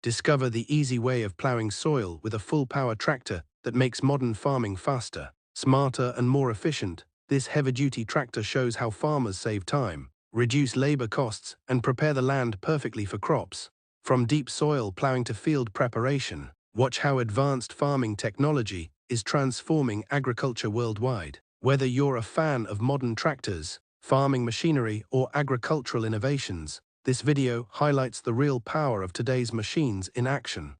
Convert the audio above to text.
Discover the easy way of plowing soil with a full-power tractor that makes modern farming faster, smarter, and more efficient. This heavy-duty tractor shows how farmers save time, reduce labor costs, and prepare the land perfectly for crops. From deep soil plowing to field preparation, watch how advanced farming technology is transforming agriculture worldwide. Whether you're a fan of modern tractors, farming machinery, or agricultural innovations, this video highlights the real power of today's machines in action.